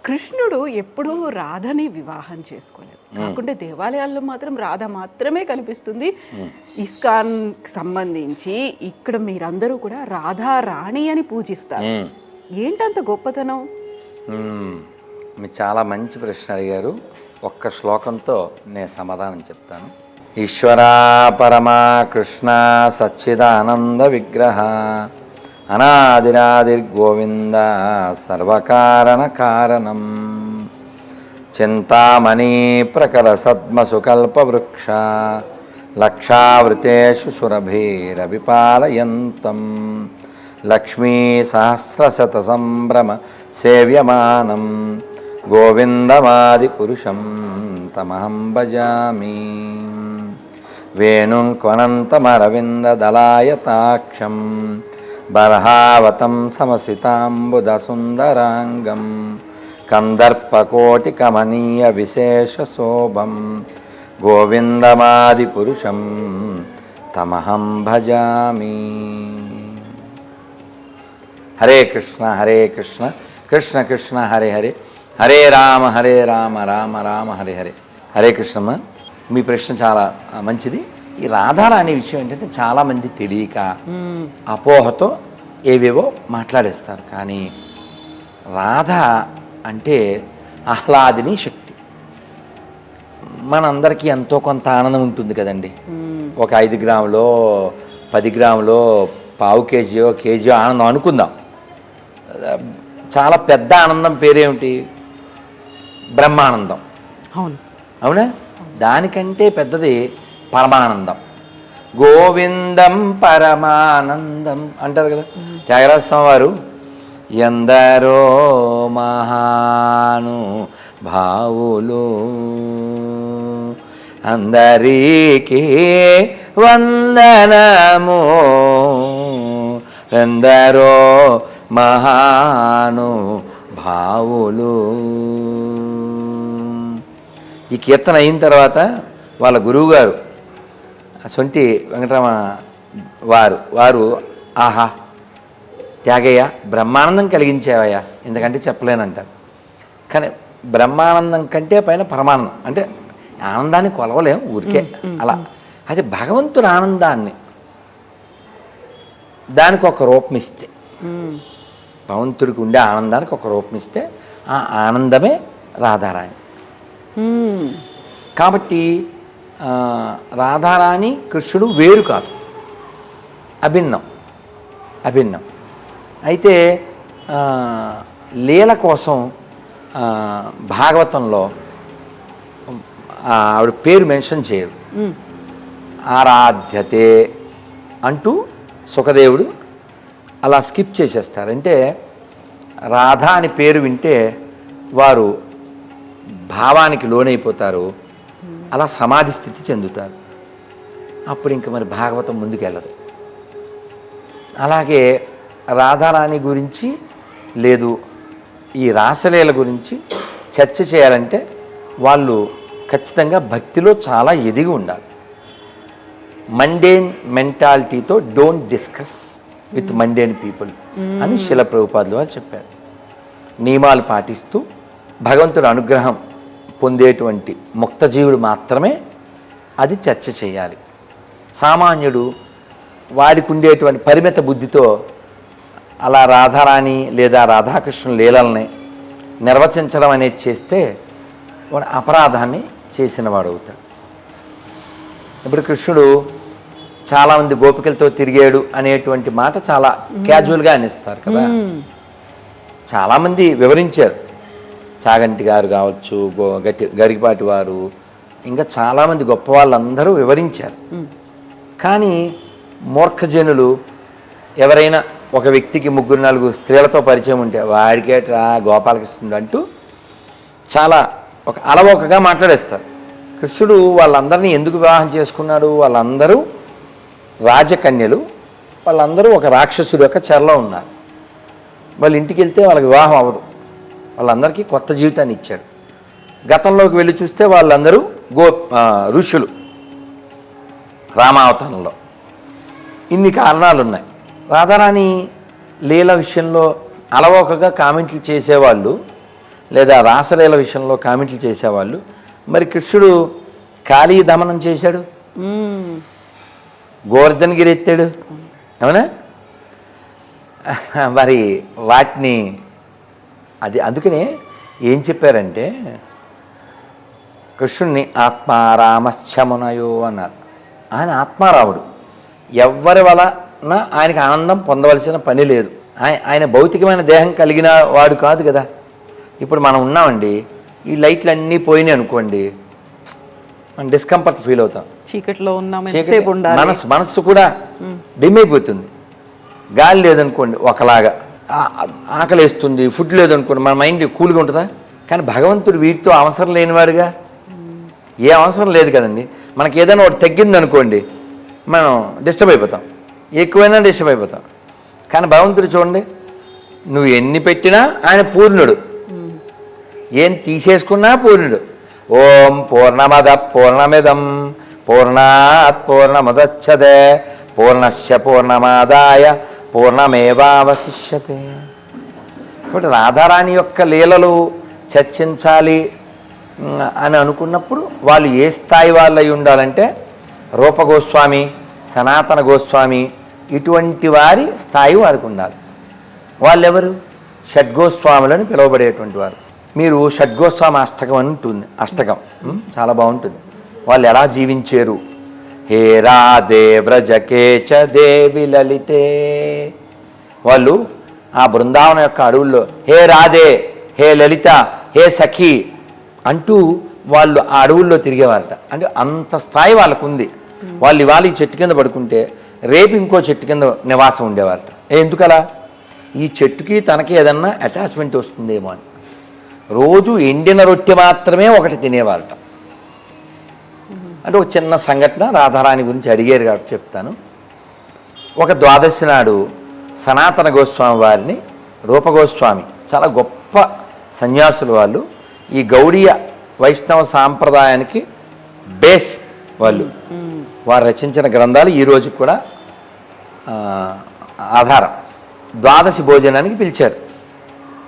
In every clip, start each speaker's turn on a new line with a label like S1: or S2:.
S1: కృష్ణుడు ఎప్పుడూ రాధని వివాహం చేసుకోలేదు. కాకుంటే దేవాలయాల్లో మాత్రం రాధ మాత్రమే కనిపిస్తుంది. ఇస్కాన్ సంబంధించి ఇక్కడ మీరందరూ కూడా రాధా రాణి అని పూజిస్తారు. ఏంటంత గొప్పతనం?
S2: మీరు చాలా మంచి ప్రశ్న అడిగారు. ఒక్క శ్లోకంతో నేను సమాధానం చెప్తాను. ఈశ్వరా పరమా కృష్ణ సచ్చిదానంద విగ్రహ అనాదిరాదిర్గోవింద సర్వకారణ కారణం చింతామణి ప్రకర సద్మసుకల్పవృక్ష లక్షావృతేషు సురభిరవిపాలయంతం లక్ష్మీ సహస్రశత సంభ్రమ సేవ్యమానం గోవిందమాది పురుషం తమహం భజామి వేణుం క్వనంతమరవిందదలాయతాక్షం బర్హావతం సమసితాంబుదసుందరాంగం కందర్పకోటికమనీయ విశేషశోభం గోవిందమాది పురుషం తమహం భజామి. హరే కృష్ణ కృష్ణ కృష్ణ హరే హరే, హరే రామ రామ రామ హరే హరే. హరే కృష్ణమ్మ, మీ ప్రశ్న చాలా మంచిది. ఈ రాధారా అనే విషయం ఏంటంటే చాలామంది తెలియక అపోహతో ఏవేవో మాట్లాడేస్తారు. కానీ రాధ అంటే ఆహ్లాదిని శక్తి. మనందరికీ ఎంతో కొంత ఆనందం ఉంటుంది కదండి. ఒక 5 గ్రాములో 10 గ్రాములో పావు కేజీయో ఆనందం అనుకుందాం. చాలా పెద్ద ఆనందం పేరేమిటి? బ్రహ్మానందం. అవునా? దానికంటే పెద్దది పరమానందం. గోవిందం పరమానందం అంటారు కదా త్యాగరాజ స్వామి వారు. ఎందరో మహాను భావులు అందరికీ వందనము, ఎందరో మహాను భావులు. ఈ కీర్తన అయిన తర్వాత వాళ్ళ గురువుగారు సొంటి వెంకటరమణ వారు ఆహా త్యాగయ్య బ్రహ్మానందం కలిగించేవయ్యా, ఎందుకంటే చెప్పలేనంటారు. కానీ బ్రహ్మానందం కంటే పైన పరమానందం అంటే ఆనందాన్ని కొలవలేం ఊరికే అలా. అది భగవంతుని ఆనందాన్ని దానికి ఒక రూపం ఇస్తే, భగవంతుడికి ఉండే ఆనందానికి ఒక రూపం ఇస్తే ఆ ఆనందమే రాధారాణి. కాబట్టి రాధారాణి కృష్ణుడు వేరు కాదు, అభిన్నం. అయితే లీల కోసం భాగవతంలో ఆవిడ పేరు మెన్షన్ చేయరు. ఆరాధ్యతే అంటూ సుఖదేవుడు అలా స్కిప్ చేసేస్తారు. అంటే రాధా అని పేరు వింటే వారు భావానికి లోనైపోతారు, అలా సమాధి స్థితి చెందుతారు. అప్పుడు ఇంక మరి భాగవతం ముందుకెళ్ళదు. అలాగే రాధారాణి గురించి లేదు ఈ రాసలీల గురించి చర్చ చేయాలంటే వాళ్ళు ఖచ్చితంగా భక్తిలో చాలా ఎదిగి ఉండాలి. మండేన్ మెంటాలిటీతో don't discuss with mundane people అని శిల ప్రభుపాదులు వారు చెప్పారు. నియమాలు పాటిస్తూ భగవంతుడి అనుగ్రహం పొందేటువంటి ముక్తజీవుడు మాత్రమే అది చర్చ చేయాలి. సామాన్యుడు వాడికి ఉండేటువంటి పరిమిత బుద్ధితో అలా రాధారాణి లేదా రాధాకృష్ణుల లీలల్ని నిర్వచించడం అనేది చేస్తే వాడు అపరాధాన్ని చేసిన వాడు అవుతాడు. ఇప్పుడు కృష్ణుడు చాలామంది గోపికలతో తిరిగాడు అనేటువంటి మాట చాలా క్యాజువల్గా అనిస్తారు కదా. చాలామంది వివరించారు, చాగంటి గారు కావచ్చు, గరికపాటి వారు, ఇంకా చాలామంది గొప్ప వాళ్ళందరూ వివరించారు. కానీ మూర్ఖజనులు ఎవరైనా ఒక వ్యక్తికి 3-4 స్త్రీలతో పరిచయం ఉంటే వాడికేట్రా గోపాలకృష్ణుడు అంటూ చాలా ఒక అలవోకగా మాట్లాడేస్తారు. కృష్ణుడు వాళ్ళందరినీ ఎందుకు వివాహం చేసుకున్నారు? వాళ్ళందరూ రాజకన్యలు, వాళ్ళందరూ ఒక రాక్షసుడు యొక్క చెరలో ఉన్నారు. వాళ్ళు ఇంటికి వెళ్తే వాళ్ళకి వివాహం అవ్వదు. వాళ్ళందరికీ కొత్త జీవితాన్ని ఇచ్చాడు. గతంలోకి వెళ్ళి చూస్తే వాళ్ళందరూ ఋషులు రామావతారంలో. ఇన్ని కారణాలు ఉన్నాయి. రాధారాణి లీల విషయంలో అలవోకగా కామెంట్లు చేసేవాళ్ళు, లేదా రాసలీల విషయంలో కామెంట్లు చేసేవాళ్ళు. మరి కృష్ణుడు కాళీ దమనం చేశాడు, గోవర్ధనగిరి ఎత్తాడు, అవునా? మరి వాటిని అందుకనే ఏం చెప్పారంటే కృష్ణుడిని ఆత్మారామశ్చమునయో అన్నారు. ఆయన ఆత్మారాముడు, ఎవ్వరి వలన ఆయనకి ఆనందం పొందవలసిన పని లేదు. ఆయన భౌతికమైన దేహం కలిగిన వాడు కాదు కదా. ఇప్పుడు మనం ఉన్నామండి, ఈ లైట్లు అన్నీ పోయినాయి అనుకోండి, మనం డిస్కంఫర్ట్ ఫీల్ అవుతాం,
S1: చీకట్లో ఉన్నాం,
S2: మనస్సు కూడా డిమ్ అయిపోతుంది. గాలి లేదనుకోండి ఒకలాగా, ఆకలి వేస్తుంది, ఫుడ్ లేదనుకోండి మన మైండ్ కూల్గా ఉంటుందా? కానీ భగవంతుడు వీటితో అవసరం లేనివాడుగా, ఏ అవసరం లేదు కదండి. మనకి ఏదైనా ఒకటి తగ్గింది అనుకోండి మనం డిస్టర్బ్ అయిపోతాం, ఎక్కువైనా డిస్టర్బ్ అయిపోతాం. కానీ భగవంతుడు చూడండి, నువ్వు ఎన్ని పెట్టినా ఆయన పూర్ణుడు, ఏం తీసేసుకున్నా పూర్ణుడు. ఓం పూర్ణమద పూర్ణమిదం పూర్ణాత్ పూర్ణముదచ్యతే పూర్ణస్య పూర్ణమాదాయ పూర్ణమేవావశిష్యతే. కాబట్టి రాధారాణి యొక్క లీలలు చర్చించాలి అని అనుకున్నప్పుడు వాళ్ళు ఏ స్థాయి వాళ్ళు అయి ఉండాలంటే రూపగోస్వామి, సనాతన గోస్వామి, ఇటువంటి వారి స్థాయి వారికి ఉండాలి. వాళ్ళెవరు? షడ్గోస్వాములని పిలువబడేటువంటి వారు. మీరు షడ్గోస్వామి అష్టకం అని ఉంటుంది, అష్టకం చాలా బాగుంటుంది. వాళ్ళు ఎలా జీవించారు? హే రాధే వ్రజకేచ దేవి లలితే. వాళ్ళు ఆ బృందావనం యొక్క అడవుల్లో హే రాధే, హే లలిత, హే సఖి అంటూ వాళ్ళు ఆ అడవుల్లో తిరిగేవారట. అంటే అంత స్థాయి వాళ్ళకు ఉంది. వాళ్ళు ఇవాళ ఈ చెట్టు కింద పడుకుంటే రేపు ఇంకో చెట్టు కింద నివాసం ఉండేవారట. ఎందుకలా? ఈ చెట్టుకి తనకి ఏదన్నా అటాచ్మెంట్ వస్తుందేమో అని రోజు ఎండిన రొట్టె మాత్రమే ఒకటి తినేవారట. అంటే ఒక చిన్న సంఘటన రాధారాణి గురించి అడిగారు కాబట్టి చెప్తాను. ఒక ద్వాదశి నాడు సనాతన గోస్వామి వారిని రూపగోస్వామి, చాలా గొప్ప సన్యాసులు వాళ్ళు, ఈ గౌడీయ వైష్ణవ సాంప్రదాయానికి బేస్ వాళ్ళు. వారు రచించిన గ్రంథాలు ఈ రోజు కూడా ఆధారం. ద్వాదశి భోజనానికి పిలిచారు.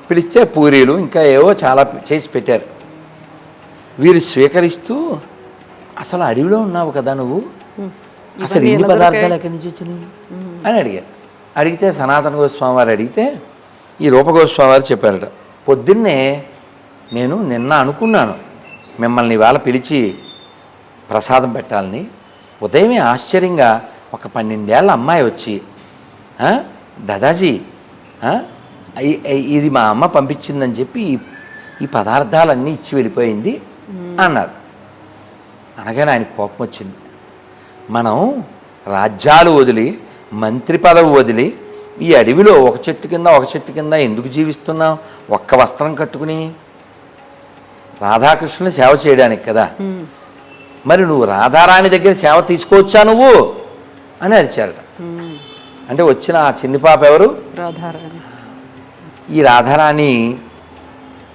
S2: పిలిస్తే పూరీలు ఇంకా ఏవో చాలా చేసి పెట్టారు. వీరు స్వీకరిస్తూ, అసలు అడవిలో ఉన్నావు కదా నువ్వు, అసలు ఇన్ని పదార్థాలు ఎక్కడి నుంచి వచ్చినాయి అని అడిగారు. అడిగితే సనాతన గోస్వామి వారు అడిగితే ఈ రూపగోస్వామి వారు చెప్పారట, పొద్దున్నే నేను నిన్న అనుకున్నాను మిమ్మల్ని ఇవాళ పిలిచి ప్రసాదం పెట్టాలని. ఉదయమే ఆశ్చర్యంగా ఒక 12 ఏళ్ళ అమ్మాయి వచ్చి, దాదాజీ ఇది మా అమ్మ పంపించిందని చెప్పి ఈ పదార్థాలన్నీ ఇచ్చి వెళ్ళిపోయింది అన్నారు. అనగానే ఆయన కోపం వచ్చింది. మనం రాజ్యాలు వదిలి, మంత్రి పదవి వదిలి ఈ అడవిలో ఒక చెట్టు కింద ఎందుకు జీవిస్తున్నాం? ఒక్క వస్త్రం కట్టుకుని రాధాకృష్ణుని సేవ చేయడానికి కదా. మరి నువ్వు రాధారాణి దగ్గర సేవ తీసుకోవచ్చా నువ్వు అని అరిచారట. అంటే వచ్చిన ఆ చిన్ని పాప ఎవరు?
S1: రాధారాణి.
S2: ఈ రాధారాణి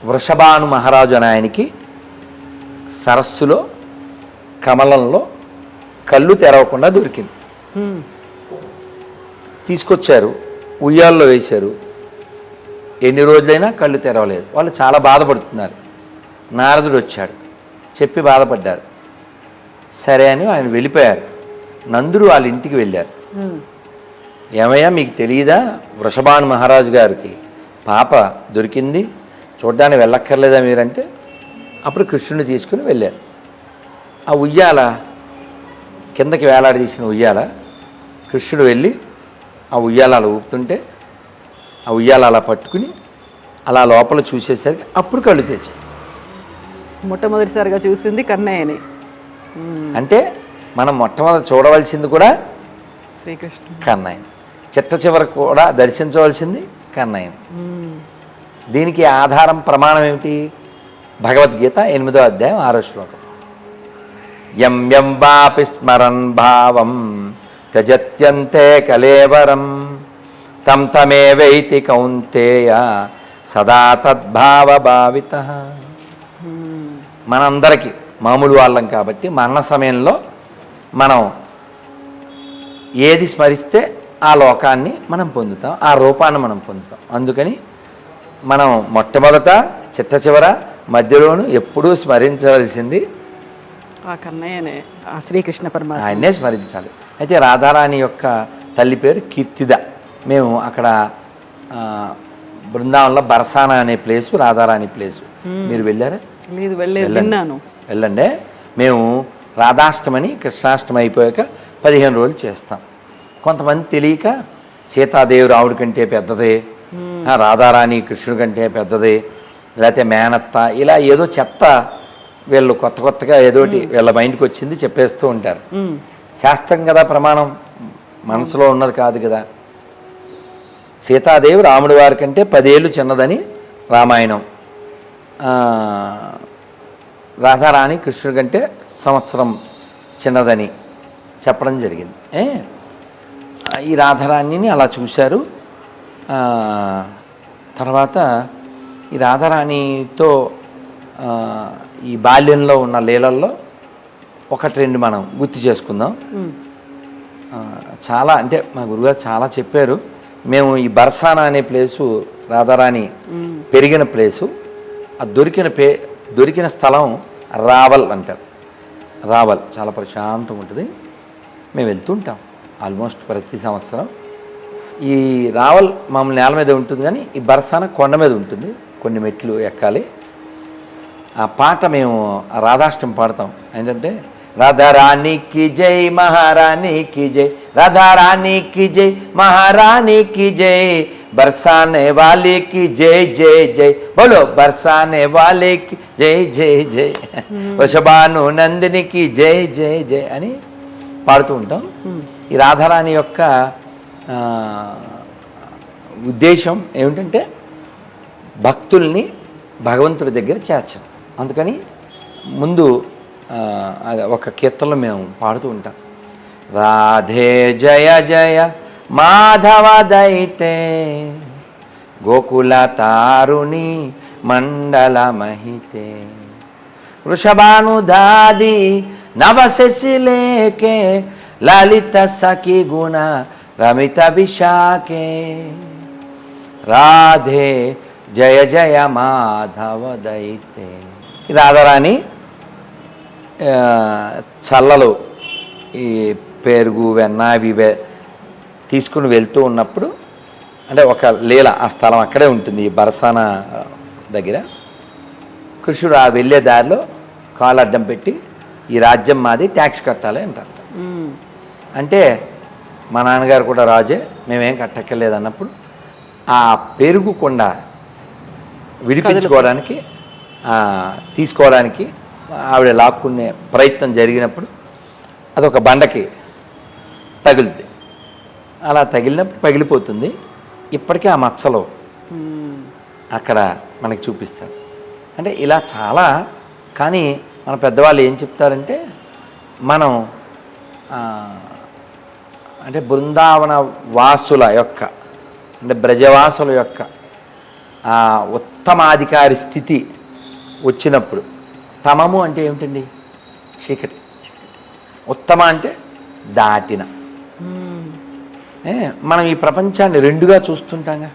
S2: వృషభాను మహారాజు అని ఆయనకి సరస్సులో కమలంలో కళ్ళు తెరవకుండా దొరికింది. తీసుకొచ్చారు, ఉయ్యాల్లో వేశారు. ఎన్ని రోజులైనా కళ్ళు తెరవలేదు. వాళ్ళు చాలా బాధపడుతున్నారు. నారదుడు వచ్చాడు, చెప్పి బాధపడ్డారు. సరే అని ఆయన వెళ్ళిపోయారు. నందుడు వాళ్ళ ఇంటికి వెళ్ళారు. ఏమయ్యా మీకు తెలియదా, వృషభాను మహారాజు గారికి పాప దొరికింది, చూడ్డానికి వెళ్ళక్కర్లేదా మీరంటే, అప్పుడు కృష్ణుని తీసుకుని వెళ్ళారు. ఆ ఉయ్యాల కిందకి వేలాడదీసిన ఉయ్యాల, కృష్ణుడు వెళ్ళి ఆ ఉయ్యాల అలా ఊపుతుంటే ఆ ఉయ్యాల అలా పట్టుకుని అలా లోపల చూసేసరికి అప్పుడు కళ్ళు తెచ్చి.
S1: మొట్టమొదటిసారిగా చూసింది కన్నయ్యని.
S2: అంటే మనం మొట్టమొదటి చూడవలసింది కూడా
S1: శ్రీకృష్ణుడు,
S2: కన్నయ్య. చిట్ట చివరి కూడా దర్శించవలసింది కన్నయ్యని. దీనికి ఆధారం ప్రమాణం ఏమిటి? భగవద్గీత 8వ అధ్యాయం 6వ శ్లోకం. యం యం వాపి స్మరన్ భావం త్యజత్యంతే కలేవరం తం తమేవైతి కౌంతేయ సదా తద్భావ భావిత. మనందరికీ మామూలు వాళ్ళం కాబట్టి మరణ సమయంలో మనం ఏది స్మరిస్తే ఆ లోకాన్ని మనం పొందుతాం, ఆ రూపాన్ని మనం పొందుతాం. అందుకని మనం మొట్టమొదట చిట్ట చివర మధ్యలోను ఎప్పుడూ స్మరించవలసింది
S1: ఆ కన్నయ్యనే, ఆ శ్రీకృష్ణ పరమాత్మ.
S2: ఆయన్నే స్మరించాలి. అయితే రాధారాణి యొక్క తల్లి పేరు కీర్తిద. మేము అక్కడ బృందావనంలో బరసానా అనే ప్లేసు రాధారాణి ప్లేసు. మీరు వెళ్ళారా?
S1: లేదు, విన్నాను.
S2: వెళ్ళండి. మేము రాధాష్టమని కృష్ణాష్టమి అయిపోయాక 15 రోజులు చేస్తాం. కొంతమంది తెలియక సీతాదేవి రాముడి కంటే పెద్దదే, రాధారాణి కృష్ణుడి కంటే పెద్దదే, లేకపోతే మేనత్త, ఇలా ఏదో చెత్త వీళ్ళు కొత్తగా ఏదోటి వీళ్ళ మైండ్కి వచ్చింది చెప్పేస్తూ ఉంటారు. శాస్త్రం కదా ప్రమాణం, మనసులో ఉన్నది కాదు కదా. సీతాదేవి రాముడి వారి కంటే 10 ఏళ్ళు చిన్నదని రామాయణం, రాధారాణి కృష్ణుడి కంటే సంవత్సరం చిన్నదని చెప్పడం జరిగింది. ఈ రాధారాణిని అలా చూశారు. తర్వాత ఈ రాధారాణితో ఈ బాల్యంలో ఉన్న లీలల్లో 1-2 మనం గుర్తు చేసుకుందాం. చాలా అంటే మా గురుగారు చాలా చెప్పారు. మేము ఈ బర్సానా అనే ప్లేసు రాధారాణి పెరిగిన ప్లేసు, ఆ దొరికిన స్థలం రావల్ అంటారు. రావల్ చాలా ప్రశాంతంగా ఉంటుంది. మేము వెళ్తూ ఉంటాం ఆల్మోస్ట్ ప్రతి సంవత్సరం. ఈ రావల్ మామూలు నేల మీద ఉంటుంది, కానీ ఈ బర్సానా కొండ మీద ఉంటుంది, కొన్ని మెట్లు ఎక్కాలి. ఆ పాట మేము రాధాష్టమి పాడతాం. ఏంటంటే రాధారాణికి జై మహారాణికి జై, రాధారాణికి జై మహారాణికి జై, బర్సానే వాలేకి జై జై జై, బోలో బర్సానే వాలేకి జై జై జై, వృషభాను నందినికి జై జై జై అని పాడుతూ ఉంటాం. ఈ రాధారాణి యొక్క ఉద్దేశం ఏమిటంటే భక్తుల్ని భగవంతుడి దగ్గర చేర్చడం. అందుకని ముందు ఒక కీర్తనలో మేము పాడుతూ ఉంటాం. రాధే జయ జయ మాధవ దైతే, గోకుల తారుణి మండల మహితే, వృషభానుదాది నవశశిలేకే, లలిత సఖి గుణ రమిత విశాఖే, రాధే జయ జయ మాధవ దైతే. రాధారాణి చల్లలు ఈ పెరుగు వెన్న ఇవి తీసుకుని వెళ్తూ ఉన్నప్పుడు, అంటే ఒక లీల, ఆ స్థలం అక్కడే ఉంటుంది ఈ బరసానా దగ్గర. కృష్ణుడు ఆ వెళ్ళే దారిలో కాలు అడ్డం పెట్టి ఈ రాజ్యం మాది, ట్యాక్స్ కట్టాలి అంటారు. అంటే మా నాన్నగారు కూడా రాజే, మేమేం కట్టక్కర్లేదు అన్నప్పుడు ఆ పెరుగు కొండ విడిపించుకోవడానికి తీసుకోవడానికి ఆవిడ లాక్కునే ప్రయత్నం జరిగినప్పుడు అదొక బండకి తగులుతుంది. అలా తగిలినప్పుడు పగిలిపోతుంది. ఇప్పటికీ ఆ మచ్చలో అక్కడ మనకి చూపిస్తారు. అంటే ఇలా చాలా. కానీ మన పెద్దవాళ్ళు ఏం చెప్తారంటే, మనం అంటే బృందావన వాసుల యొక్క, అంటే బ్రజవాసుల యొక్క ఆ ఉత్తమాధికారి స్థితి వచ్చినప్పుడు, తమము అంటే ఏమిటండి? చీకటి. ఉత్తమ అంటే దాటిన. మనం ఈ ప్రపంచాన్ని రెండుగా చూస్తుంటాంగా.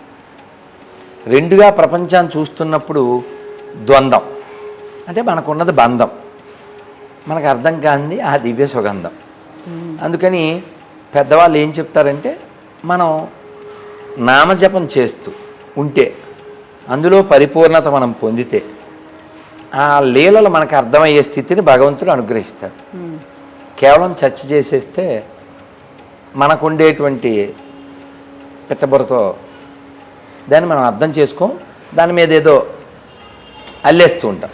S2: రెండుగా ప్రపంచాన్ని చూస్తున్నప్పుడు ద్వంద్వం అంటే మనకున్నది బంధం, మనకు అర్థం కానిది ఆ దివ్య సుగంధం. అందుకని పెద్దవాళ్ళు ఏం చెప్తారంటే, మనం నామజపం చేస్తూ ఉంటే, అందులో పరిపూర్ణత మనం పొందితే, ఆ లీలలు మనకు అర్థమయ్యే స్థితిని భగవంతుడు అనుగ్రహిస్తాడు. కేవలం చర్చ చేసేస్తే మనకు ఉండేటువంటి పెట్టబురతో దాన్ని మనం అర్థం చేసుకోం, దాని మీద ఏదో అల్లేస్తూ ఉంటాం.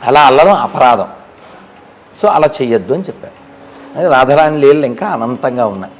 S2: అలా అల్లడం అపరాధం. సో అలా చెయ్యొద్దు అని చెప్పారు. అదే రాధారాణి లీలలు ఇంకా అనంతంగా ఉన్నాయి.